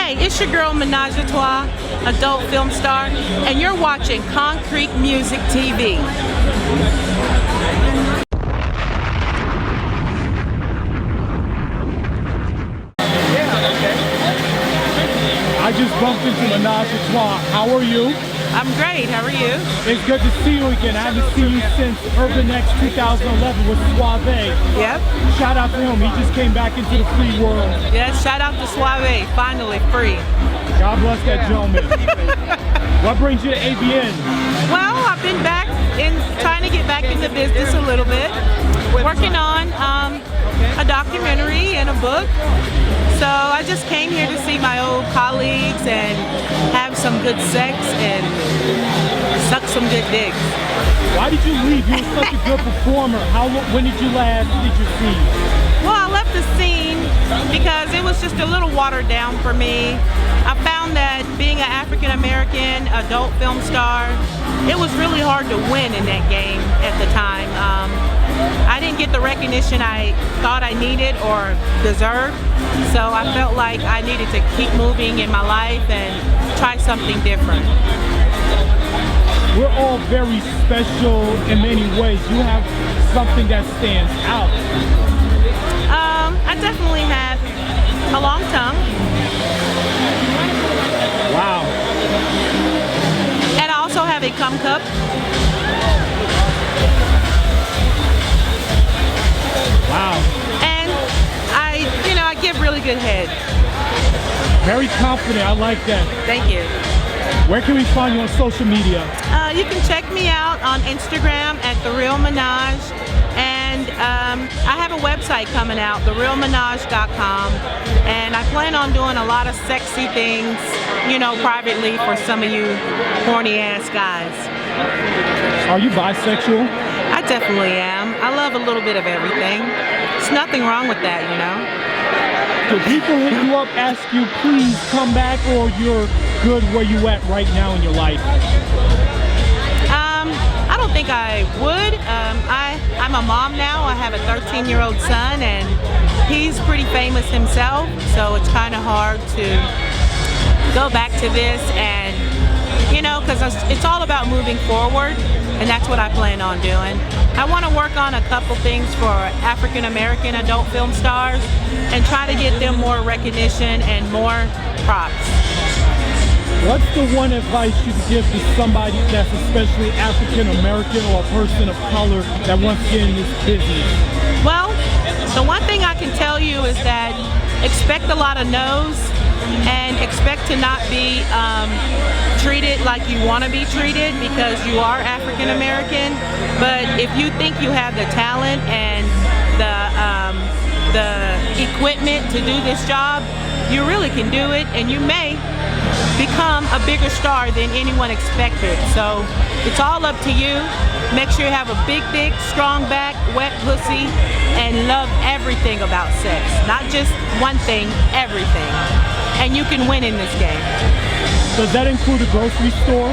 Hey, it's your girl Menage, Trois, adult film star, and you're watching Concrete Music TV. I just bumped into Menage a Trois. How are you? I'm great. How are you? It's good to see you again. I haven't seen you since Urban X 2011 with Suave. Yep. Shout out to him. He just came back into the free world. Yes, shout out to Suave. Finally free. God bless that gentleman. What brings you to ABN? Well, I've been back trying to get back into business a little bit. Working on a documentary and a book. So I just came here to see my old colleagues and have some good sex and suck some good dicks. Why did you leave? You were such a good performer. When did you see? Well, I left the scene because it was just a little watered down for me. I found that being an African American adult film star, it was really hard to win in that game at the time. I didn't get the recognition I thought I needed or deserved, so I felt like I needed to keep moving in my life and try something different. We're all very special in many ways. You have something that stands out. I definitely have a long tongue. Wow. And I also have a cum cup. Wow. And I give really good head. Very confident. I like that. Thank you. Where can we find you on social media? You can check me out on Instagram at The Real Menage, and I have a website coming out, therealmenage.com, and I plan on doing a lot of sexy things, privately for some of you horny ass guys. Are you bisexual? I definitely am. I love a little bit of everything. There's nothing wrong with that, Do people hit you up, ask you, please come back, or you're good where you at right now in your life? I don't think I would. I'm a mom now. I have a 13-year-old son, and he's pretty famous himself, so it's kind of hard to go back to this and, because it's all about moving forward, and that's what I plan on doing. I want to work on a couple things for African American adult film stars and try to get them more recognition and more props. What's the one advice you could give to somebody that's especially African American or a person of color that wants to get in this business? Well, the one thing I can tell you is that expect a lot of no's and expect to not be treated like you want to be treated because you are African American. But if you think you have the talent and the equipment to do this job, you really can do it, and you may become a bigger star than anyone expected. So it's all up to you. Make sure you have a big dick, strong back, wet pussy, and love everything about sex. Not just one thing, everything. And you can win in this game. Does that include a grocery store?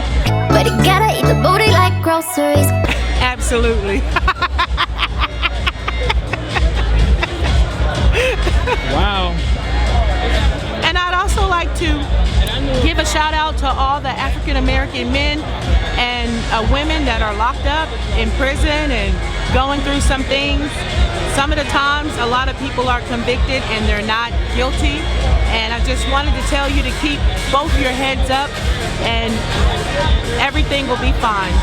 But you gotta eat the booty like groceries. Absolutely. Wow. And I'd also like to give a shout out to all the African American men and women that are locked up in prison and going through some things. Some of the times a lot of people are convicted and they're not guilty, and I just wanted to tell you to keep both your heads up and everything will be fine.